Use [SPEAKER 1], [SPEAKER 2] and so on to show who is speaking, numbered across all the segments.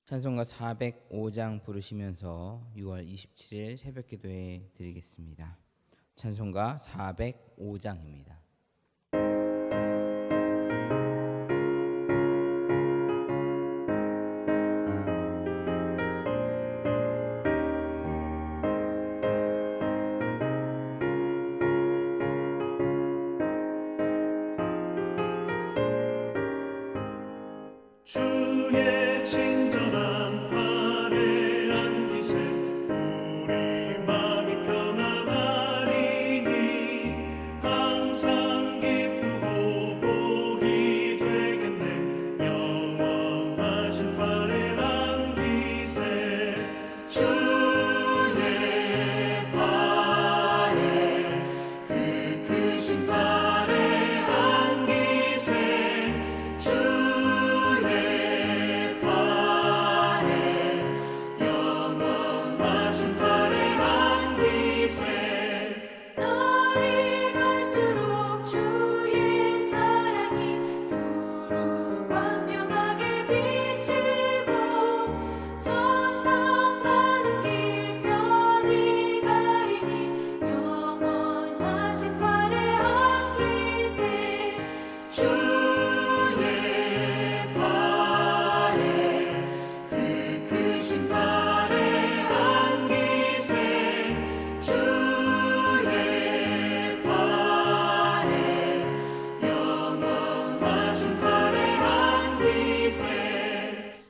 [SPEAKER 1] 찬송가 405장 부르시면서 6월 27일 새벽기도회 드리겠습니다. 찬송가 405장입니다.
[SPEAKER 2] 주의 친절한 팔에 안기세 우리 마음이 편안하리니 항상 기쁘고 복이 되겠네. 영원하신 팔에 안기세 주의 팔에 그 크신 팔에 안기세
[SPEAKER 3] 날이 갈수록 주의 사랑이 두루 광명하게 비치고 천성 가는 길 편히 가리니 영원하신 팔에 안기세 주의 팔에 그 크신 팔에 안기세 주의 팔에 영원하신 팔에 안기세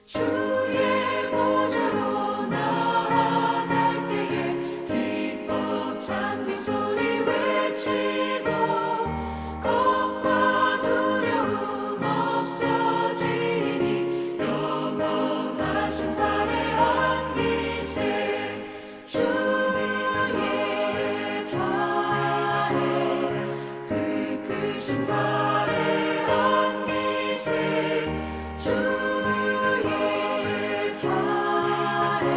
[SPEAKER 3] 주의 보좌로 나아갈 때에 기뻐 찬미 소리 외치고 겁과 두려움 없어지니 영원하신 팔에 안기세 주의 좌에 그 크신 팔에 안기세 주의 좌에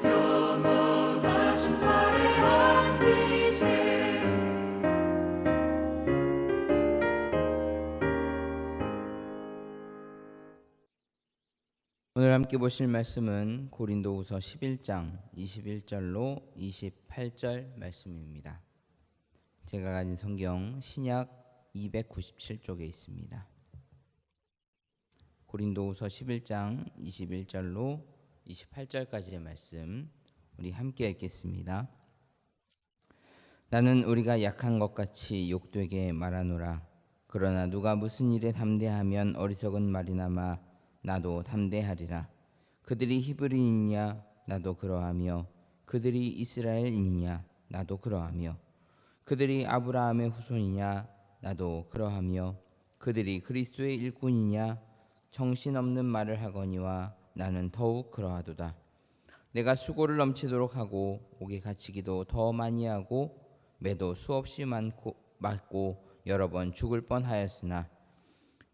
[SPEAKER 3] 영원하신 팔에 안기세
[SPEAKER 1] 오늘 함께 보실 말씀은 고린도후서 11장 21절로 28절 말씀입니다. 제가 가진 성경 신약 297쪽에 있습니다. 고린도후서 11장 21절로 28절까지의 말씀 우리 함께 읽겠습니다. 나는 우리가 약한 것 같이 욕되게 말하노라. 그러나 누가 무슨 일에 담대하면 어리석은 말이나마 나도 담대하리라. 그들이 히브리인이냐 나도 그러하며 그들이 이스라엘인이냐 나도 그러하며 그들이 아브라함의 후손이냐 나도 그러하며 그들이 그리스도의 일꾼이냐 정신없는 말을 하거니와 나는 더욱 그러하도다. 내가 수고를 넘치도록 하고 옥에 갇히기도 더 많이 하고 매도 수없이 맞고 여러 번 죽을 뻔하였으나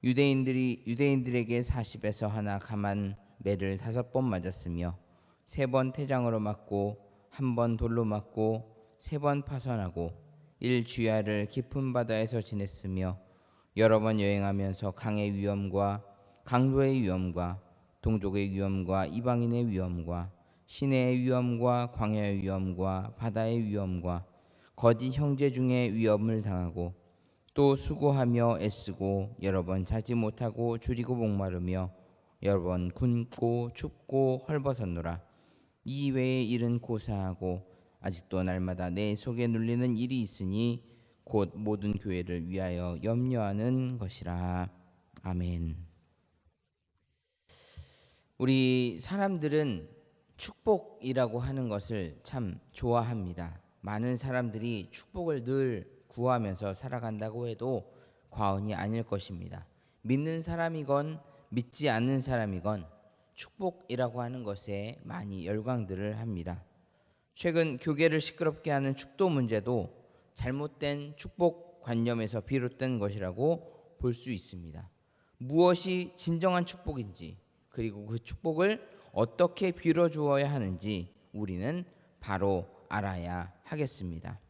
[SPEAKER 1] 유대인들에게 40에서 하나 감한 매를 5번 맞았으며 3번 태장으로 맞고 1번 돌로 맞고 3번 파선하고 1주야를 깊은 바다에서 지냈으며 여러 번 여행하면서 강의 위험과 강도의 위험과 동족의 위험과 이방인의 위험과 시내의 위험과 광야의 위험과 바다의 위험과 거짓 형제 중에 위험을 당하고 또 수고하며 애쓰고 여러 번 자지 못하고 줄이고 목마르며 여러 번 굶고 춥고 헐벗었노라. 이 외의 일은 고사하고 아직도 날마다 내 속에 눌리는 일이 있으니 곧 모든 교회를 위하여 염려하는 것이라. 아멘. 우리 사람들은 축복이라고 하는 것을 참 좋아합니다. 많은 사람들이 축복을 늘 구하면서 살아간다고 해도 과언이 아닐 것입니다. 믿는 사람이건 믿지 않는 사람이건 축복이라고 하는 것에 많이 열광들을 합니다. 최근 교계를 시끄럽게 하는 축도 문제도 잘못된 축복 관념에서 비롯된 것이라고 볼 수 있습니다. 무엇이 진정한 축복인지 그리고 그 축복을 어떻게 빌어주어야 하는지 우리는 바로 알아야 하겠습니다.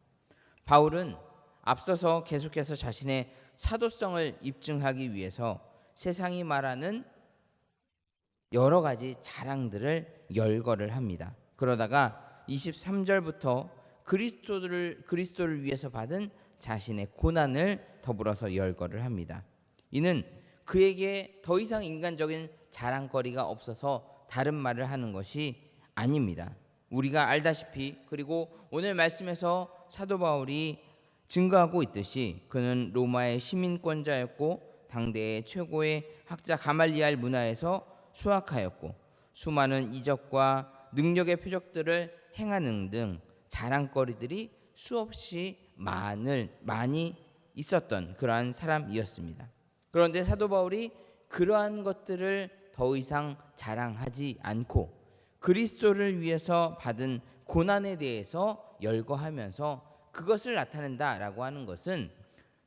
[SPEAKER 1] 바울은 앞서서 계속해서 자신의 사도성을 입증하기 위해서 세상이 말하는 여러 가지 자랑들을 열거를 합니다. 그러다가 23절부터 그리스도를 위해서 받은 자신의 고난을 더불어서 열거를 합니다. 이는 그에게 더 이상 인간적인 자랑거리가 없어서 다른 말을 하는 것이 아닙니다. 우리가 알다시피, 그리고 오늘 말씀에서 사도 바울이 증거하고 있듯이 그는 로마의 시민권자였고 당대의 최고의 학자 가말리알 문화에서 수학하였고 수많은 이적과 능력의 표적들을 행하는 등 자랑거리들이 수없이 많이 있었던 그러한 사람이었습니다. 그런데 사도 바울이 그러한 것들을 더 이상 자랑하지 않고 그리스도를 위해서 받은 고난에 대해서 열거하면서 그것을 나타낸다라고 하는 것은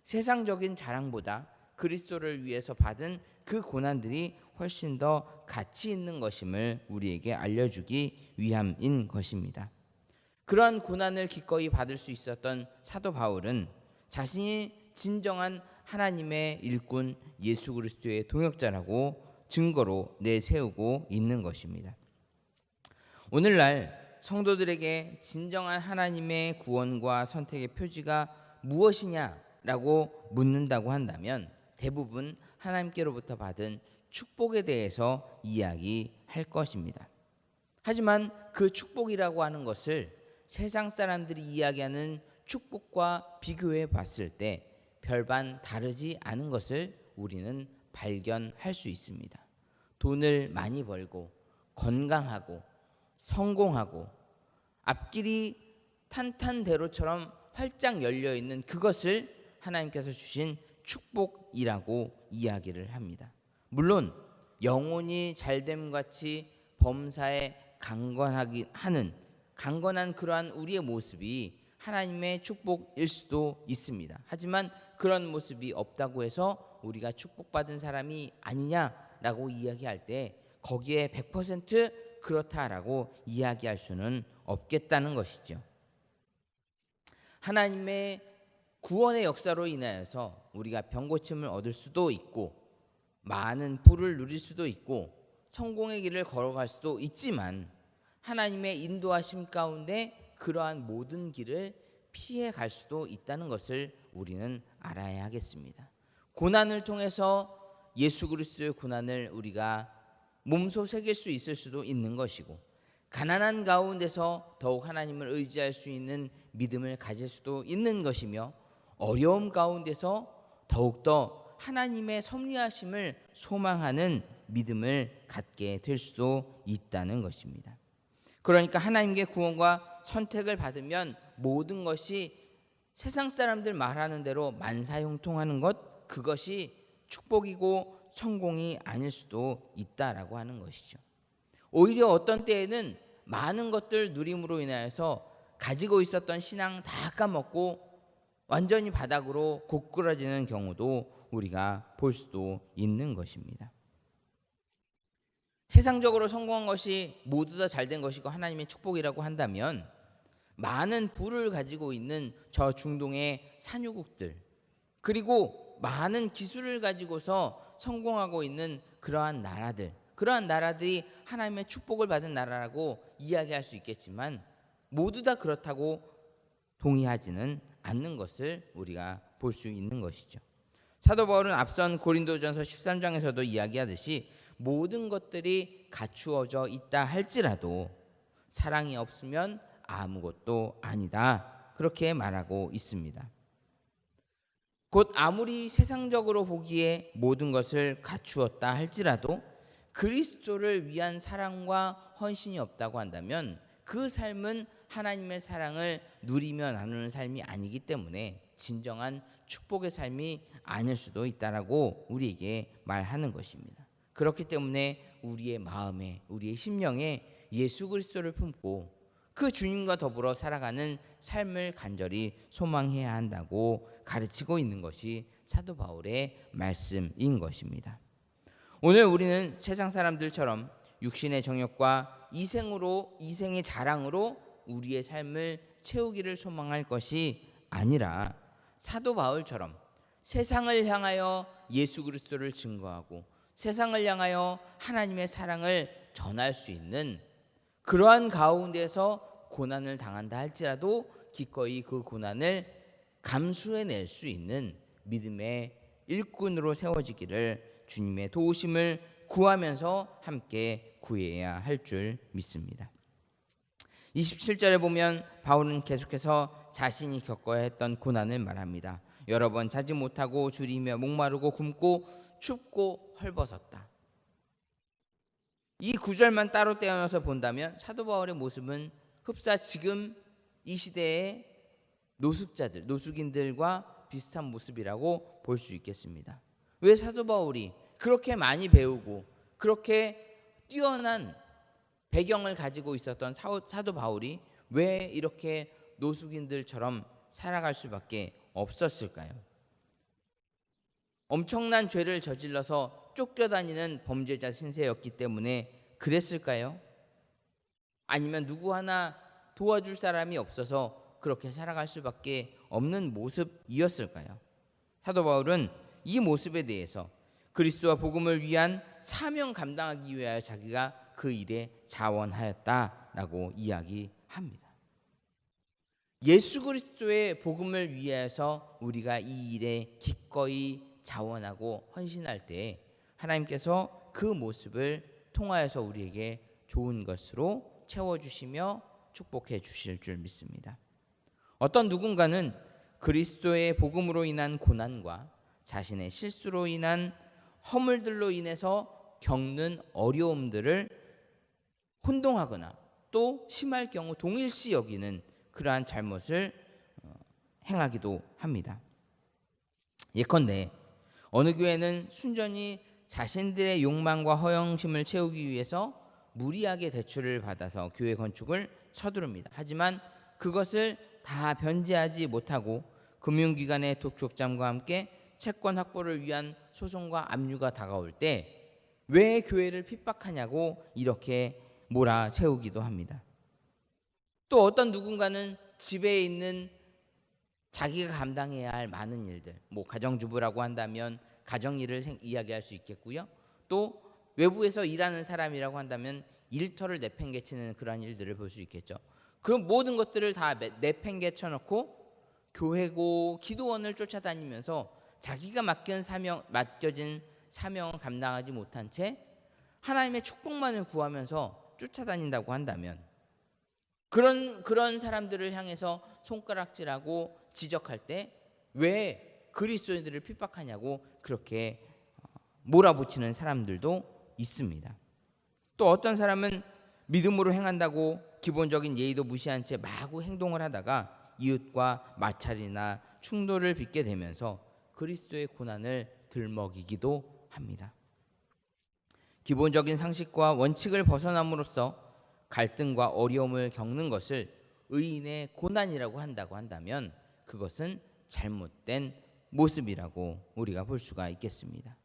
[SPEAKER 1] 세상적인 자랑보다 그리스도를 위해서 받은 그 고난들이 훨씬 더 가치 있는 것임을 우리에게 알려주기 위함인 것입니다. 그러한 고난을 기꺼이 받을 수 있었던 사도 바울은 자신이 진정한 하나님의 일꾼 예수 그리스도의 동역자라고 증거로 내세우고 있는 것입니다. 오늘날 성도들에게 진정한 하나님의 구원과 선택의 표지가 무엇이냐라고 묻는다고 한다면 대부분 하나님께로부터 받은 축복에 대해서 이야기할 것입니다. 하지만 그 축복이라고 하는 것을 세상 사람들이 이야기하는 축복과 비교해 봤을 때 별반 다르지 않은 것을 우리는 발견할 수 있습니다. 돈을 많이 벌고 건강하고 성공하고 앞길이 탄탄대로처럼 활짝 열려 있는 그것을 하나님께서 주신 축복이라고 이야기를 합니다. 물론 영혼이 잘됨 같이 범사에 강건한 그러한 우리의 모습이 하나님의 축복일 수도 있습니다. 하지만 그런 모습이 없다고 해서 우리가 축복받은 사람이 아니냐라고 이야기할 때 거기에 100% 그렇다라고 이야기할 수는 없겠다는 것이죠. 하나님의 구원의 역사로 인하여서 우리가 병고침을 얻을 수도 있고 많은 부를 누릴 수도 있고 성공의 길을 걸어갈 수도 있지만 하나님의 인도하심 가운데 그러한 모든 길을 피해 갈 수도 있다는 것을 우리는 알아야 하겠습니다. 고난을 통해서 예수 그리스도의 고난을 우리가 몸소 새길 수 있을 수도 있는 것이고 가난한 가운데서 더욱 하나님을 의지할 수 있는 믿음을 가질 수도 있는 것이며 어려움 가운데서 더욱더 하나님의 섭리하심을 소망하는 믿음을 갖게 될 수도 있다는 것입니다. 그러니까 하나님께 구원과 선택을 받으면 모든 것이 세상 사람들 말하는 대로 만사형통하는 것, 그것이 축복이고 성공이 아닐 수도 있다라고 하는 것이죠. 오히려 어떤 때에는 많은 것들 누림으로 인하여서 가지고 있었던 신앙 다 까먹고 완전히 바닥으로 고꾸라지는 경우도 우리가 볼 수도 있는 것입니다. 세상적으로 성공한 것이 모두 다 잘된 것이고 하나님의 축복이라고 한다면 많은 부를 가지고 있는 저 중동의 산유국들 그리고 많은 기술을 가지고서 성공하고 있는 그러한 나라들이 하나님의 축복을 받은 나라라고 이야기할 수 있겠지만 모두 다 그렇다고 동의하지는 않는 것을 우리가 볼 수 있는 것이죠. 사도 바울은 앞선 고린도전서 13장에서도 이야기하듯이 모든 것들이 갖추어져 있다 할지라도 사랑이 없으면 아무것도 아니다, 그렇게 말하고 있습니다. 곧 아무리 세상적으로 보기에 모든 것을 갖추었다 할지라도 그리스도를 위한 사랑과 헌신이 없다고 한다면 그 삶은 하나님의 사랑을 누리며 나누는 삶이 아니기 때문에 진정한 축복의 삶이 아닐 수도 있다라고 우리에게 말하는 것입니다. 그렇기 때문에 우리의 마음에, 우리의 심령에 예수 그리스도를 품고 그 주님과 더불어 살아가는 삶을 간절히 소망해야 한다고 가르치고 있는 것이 사도 바울의 말씀인 것입니다. 오늘 우리는 세상 사람들처럼 육신의 정욕과 이생의 자랑으로 우리의 삶을 채우기를 소망할 것이 아니라 사도 바울처럼 세상을 향하여 예수 그리스도를 증거하고 세상을 향하여 하나님의 사랑을 전할 수 있는 그러한 가운데서 고난을 당한다 할지라도 기꺼이 그 고난을 감수해낼 수 있는 믿음의 일꾼으로 세워지기를 주님의 도우심을 구하면서 함께 구해야 할 줄 믿습니다. 27절에 보면 바울은 계속해서 자신이 겪어야 했던 고난을 말합니다. 여러 번 자지 못하고 줄이며 목마르고 굶고 춥고 헐벗었다. 이 구절만 따로 떼어놔서 본다면 사도 바울의 모습은 흡사 지금 이 시대의 노숙자들, 노숙인들과 비슷한 모습이라고 볼 수 있겠습니다. 왜 사도 바울이 그렇게 많이 배우고 그렇게 뛰어난 배경을 가지고 있었던 사도 바울이 왜 이렇게 노숙인들처럼 살아갈 수밖에 없었을까요? 엄청난 죄를 저질러서 쫓겨다니는 범죄자 신세였기 때문에 그랬을까요? 아니면 누구 하나 도와줄 사람이 없어서 그렇게 살아갈 수밖에 없는 모습이었을까요? 사도 바울은 이 모습에 대해서 그리스도와 복음을 위한 사명 감당하기 위하여 자기가 그 일에 자원하였다라고 이야기합니다. 예수 그리스도의 복음을 위해서 우리가 이 일에 기꺼이 자원하고 헌신할 때 하나님께서 그 모습을 통하여서 우리에게 좋은 것으로 채워주시며 축복해 주실 줄 믿습니다. 어떤 누군가는 그리스도의 복음으로 인한 고난과 자신의 실수로 인한 허물들로 인해서 겪는 어려움들을 혼동하거나 또 심할 경우 동일시 여기는 그러한 잘못을 행하기도 합니다. 예컨대 어느 교회는 순전히 자신들의 욕망과 허영심을 채우기 위해서 무리하게 대출을 받아서 교회 건축을 서두릅니다. 하지만 그것을 다 변제하지 못하고 금융기관의 독촉장과 함께 채권 확보를 위한 소송과 압류가 다가올 때 왜 교회를 핍박하냐고 이렇게 몰아세우기도 합니다. 또 어떤 누군가는 집에 있는 자기가 감당해야 할 많은 일들, 가정주부라고 한다면 가정일을 이야기할 수 있겠고요. 또 외부에서 일하는 사람이라고 한다면 일터를 내팽개치는 그러한 일들을 볼 수 있겠죠. 그런 모든 것들을 다 내팽개쳐 놓고 교회고 기도원을 쫓아다니면서 자기가 맡겨진 사명을 감당하지 못한 채 하나님의 축복만을 구하면서 쫓아다닌다고 한다면 그런 사람들을 향해서 손가락질하고 지적할 때 왜 그리스도인들을 핍박하냐고 그렇게 몰아붙이는 사람들도 있습니다. 또 어떤 사람은 믿음으로 행한다고 기본적인 예의도 무시한 채 마구 행동을 하다가 이웃과 마찰이나 충돌을 빚게 되면서 그리스도의 고난을 들먹이기도 합니다. 기본적인 상식과 원칙을 벗어남으로써 갈등과 어려움을 겪는 것을 의인의 고난이라고 한다고 한다면 그것은 잘못된 모습이라고 우리가 볼 수가 있겠습니다.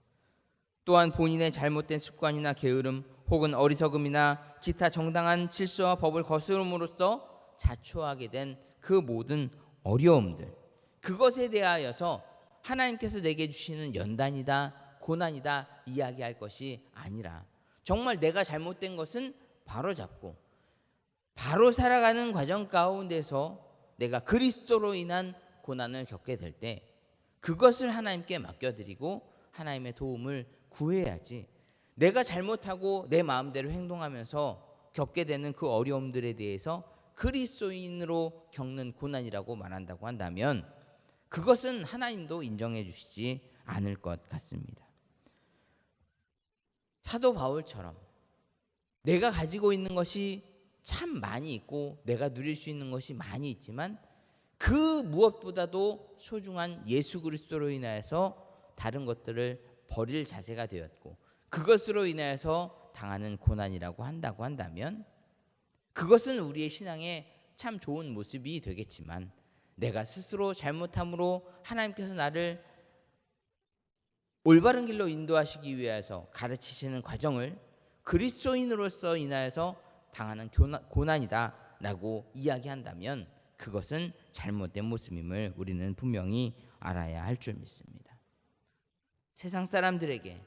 [SPEAKER 1] 또한 본인의 잘못된 습관이나 게으름 혹은 어리석음이나 기타 정당한 질서와 법을 거스름으로써 자초하게 된 그 모든 어려움들, 그것에 대하여서 하나님께서 내게 주시는 연단이다, 고난이다 이야기할 것이 아니라 정말 내가 잘못된 것은 바로잡고 바로 살아가는 과정 가운데서 내가 그리스도로 인한 고난을 겪게 될 때 그것을 하나님께 맡겨드리고 하나님의 도움을 구해야지, 내가 잘못하고 내 마음대로 행동하면서 겪게 되는 그 어려움들에 대해서 그리스도인으로 겪는 고난이라고 말한다고 한다면 그것은 하나님도 인정해 주시지 않을 것 같습니다. 사도 바울처럼 내가 가지고 있는 것이 참 많이 있고 내가 누릴 수 있는 것이 많이 있지만 그 무엇보다도 소중한 예수 그리스도로 인하여서 다른 것들을 버릴 자세가 되었고 그것으로 인하여서 당하는 고난이라고 한다고 한다면 그것은 우리의 신앙에 참 좋은 모습이 되겠지만 내가 스스로 잘못함으로 하나님께서 나를 올바른 길로 인도하시기 위해서 가르치시는 과정을 그리스도인으로서 인하여서 당하는 고난이다 라고 이야기한다면 그것은 잘못된 모습임을 우리는 분명히 알아야 할 줄 믿습니다. 세상 사람들에게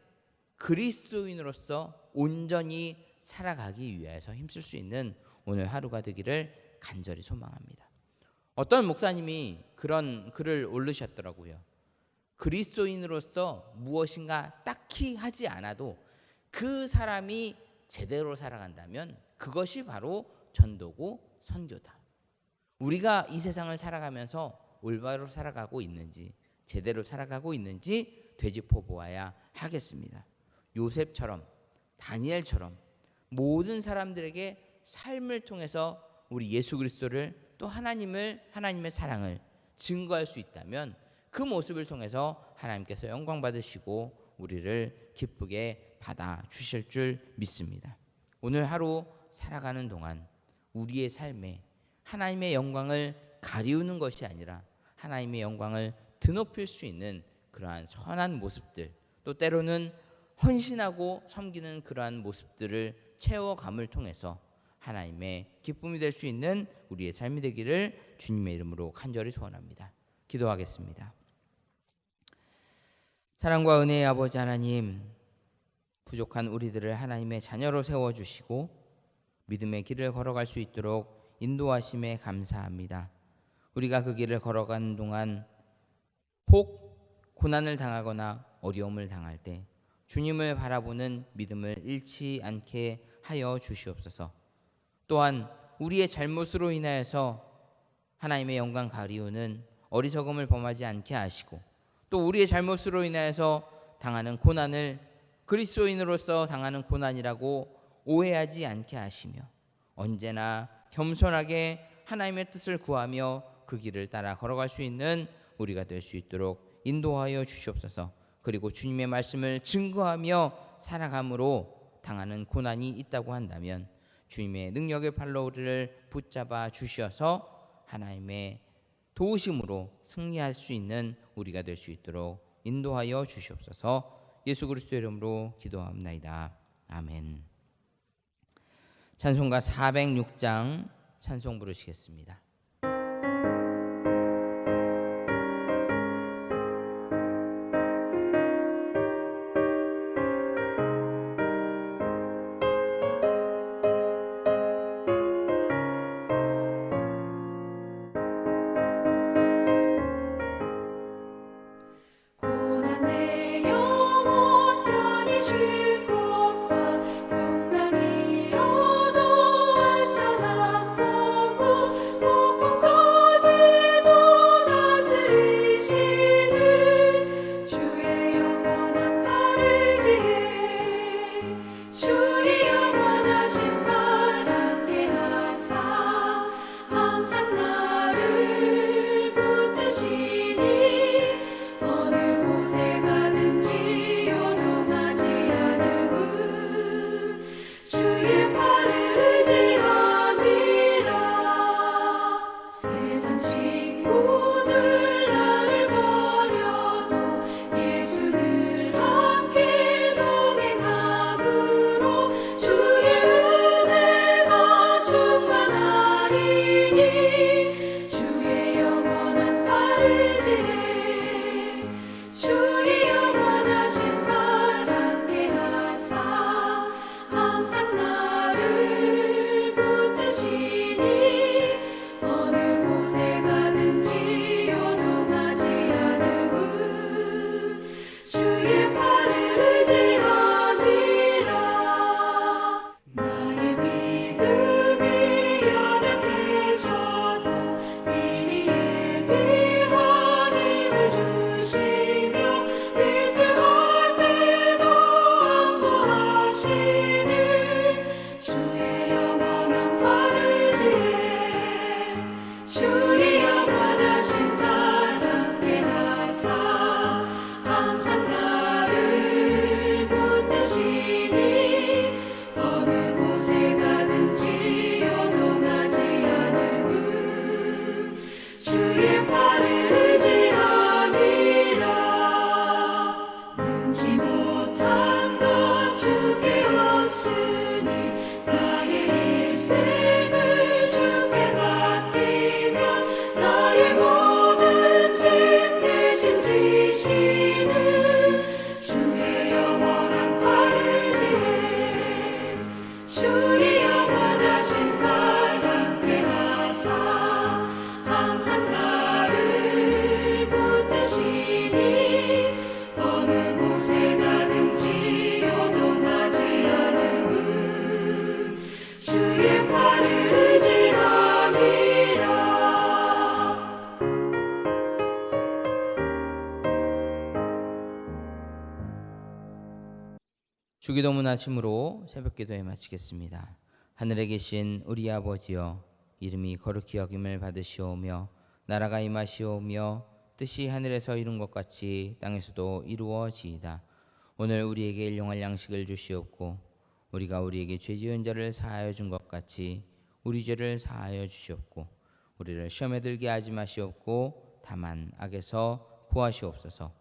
[SPEAKER 1] 그리스도인으로서 온전히 살아가기 위해서 힘쓸 수 있는 오늘 하루가 되기를 간절히 소망합니다. 어떤 목사님이 그런 글을 올리셨더라고요. 그리스도인으로서 무엇인가 딱히 하지 않아도 그 사람이 제대로 살아간다면 그것이 바로 전도고 선교다. 우리가 이 세상을 살아가면서 올바로 살아가고 있는지, 제대로 살아가고 있는지 되짚어 보아야 하겠습니다. 요셉처럼, 다니엘처럼 모든 사람들에게 삶을 통해서 우리 예수 그리스도를, 또 하나님의 사랑을 증거할 수 있다면 그 모습을 통해서 하나님께서 영광 받으시고 우리를 기쁘게 받아 주실 줄 믿습니다. 오늘 하루 살아가는 동안 우리의 삶에 하나님의 영광을 가리우는 것이 아니라 하나님의 영광을 드높일 수 있는 그러한 선한 모습들, 또 때로는 헌신하고 섬기는 그러한 모습들을 채워감을 통해서 하나님의 기쁨이 될 수 있는 우리의 삶이 되기를 주님의 이름으로 간절히 소원합니다. 기도하겠습니다. 사랑과 은혜의 아버지 하나님, 부족한 우리들을 하나님의 자녀로 세워주시고 믿음의 길을 걸어갈 수 있도록 인도하심에 감사합니다. 우리가 그 길을 걸어가는 동안 혹 고난을 당하거나 어려움을 당할 때 주님을 바라보는 믿음을 잃지 않게 하여 주시옵소서. 또한 우리의 잘못으로 인하여서 하나님의 영광 가리우는 어리석음을 범하지 않게 하시고, 또 우리의 잘못으로 인하여서 당하는 고난을 그리스도인으로서 당하는 고난이라고 오해하지 않게 하시며 언제나 겸손하게 하나님의 뜻을 구하며 그 길을 따라 걸어갈 수 있는 우리가 될 수 있도록 인도하여 주시옵소서. 그리고 주님의 말씀을 증거하며 살아감으로 당하는 고난이 있다고 한다면 주님의 능력의 팔로 우리를 붙잡아 주셔서 하나님의 도우심으로 승리할 수 있는 우리가 될 수 있도록 인도하여 주시옵소서. 예수 그리스도의 이름으로 기도합나이다. 아멘. 찬송가 406장 찬송 부르시겠습니다.
[SPEAKER 3] 고난 내 영혼 편히 쉴 곳과 평강 이로도 완전한 복우
[SPEAKER 1] 주기도문 하심으로 새벽기도에 마치겠습니다. 하늘에 계신 우리 아버지여, 이름이 거룩히 여김을 받으시오며 나라가 임하시오며 뜻이 하늘에서 이룬 것 같이 땅에서도 이루어지이다. 오늘 우리에게 일용할 양식을 주시옵고 우리가 우리에게 죄 지은 자를 사하여 준 것 같이 우리 죄를 사하여 주시옵고 우리를 시험에 들게 하지 마시옵고 다만 악에서 구하시옵소서.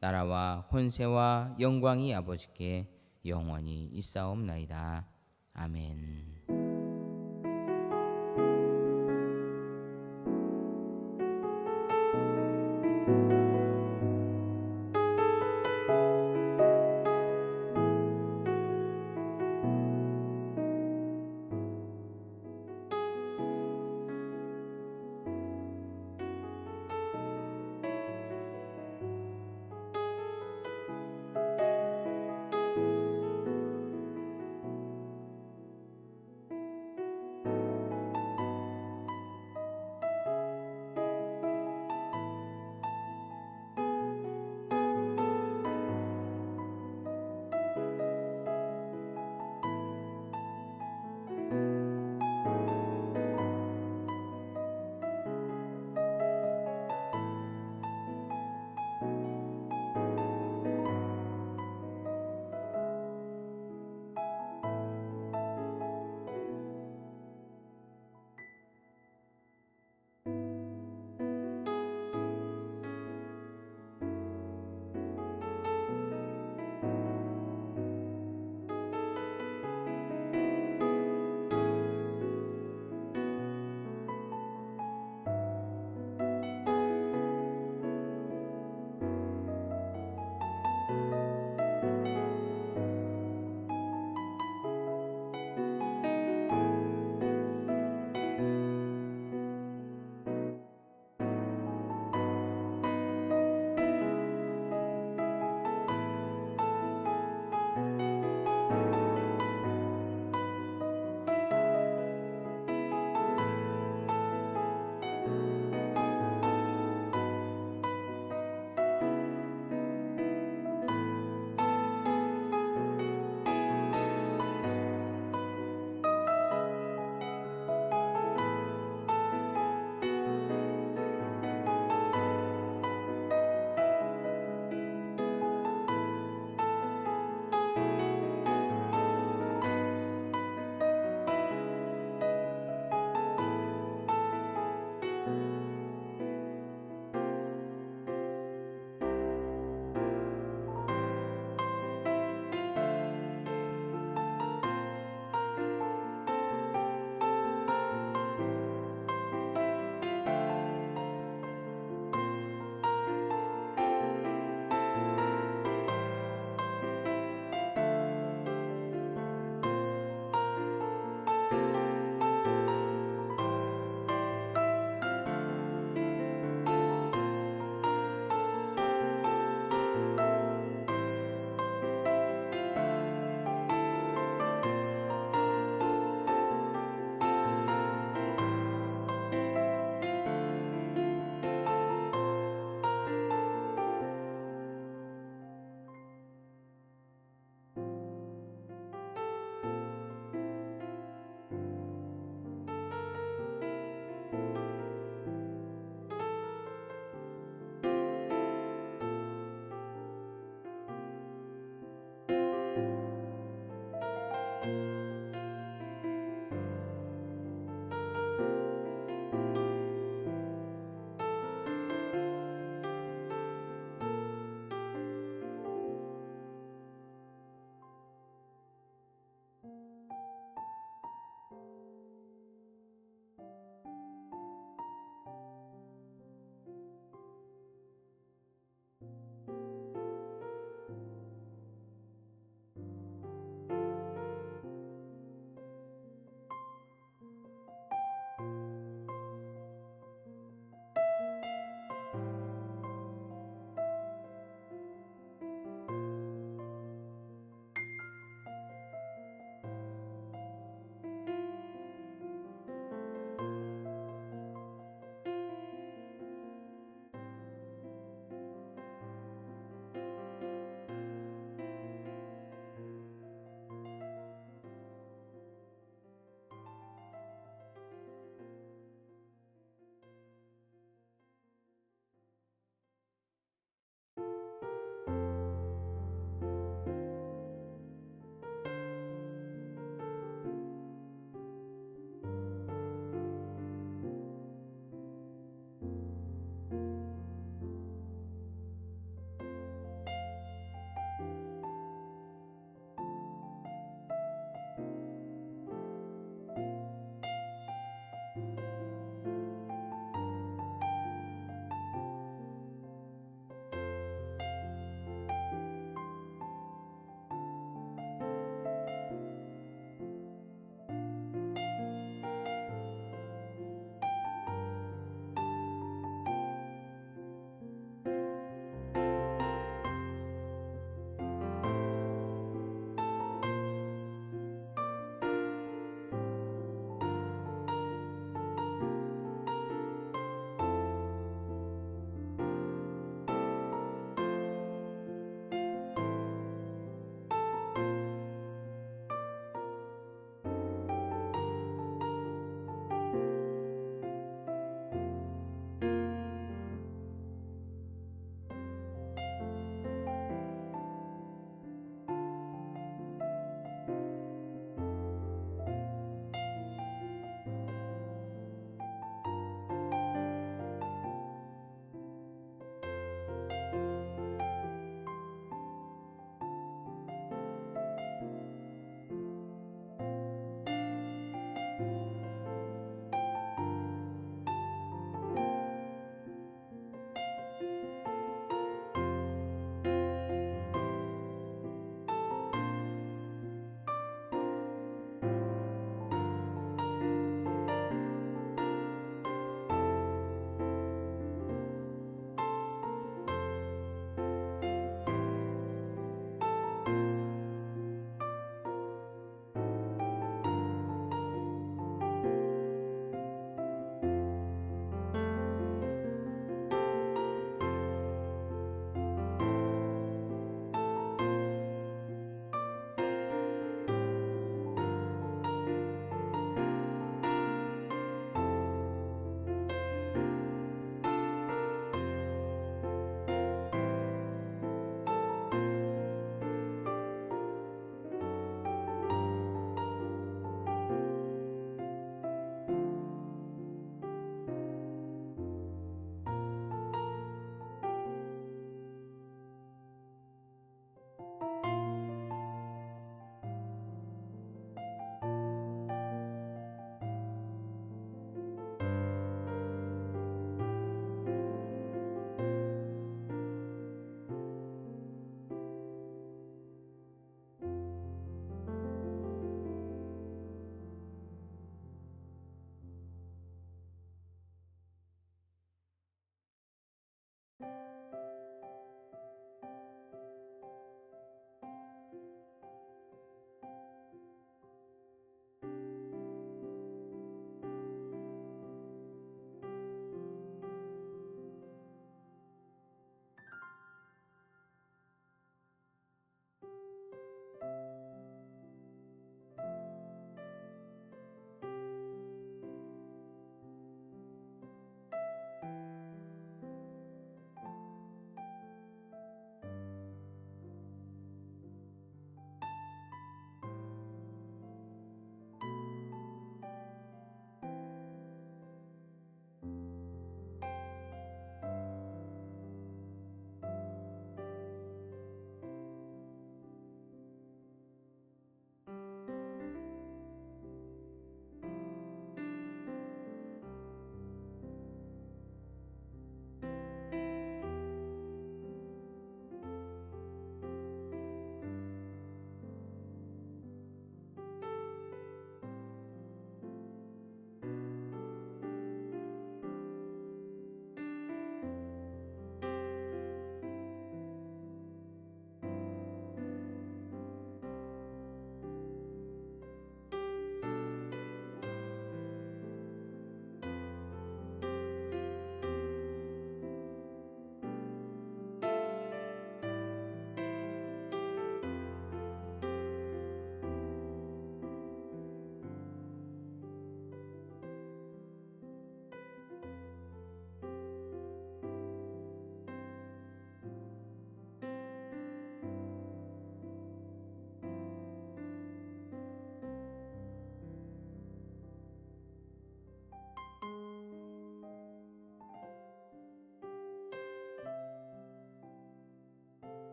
[SPEAKER 1] 나라와 권세와 영광이 아버지께 영원히 있사옵나이다. 아멘.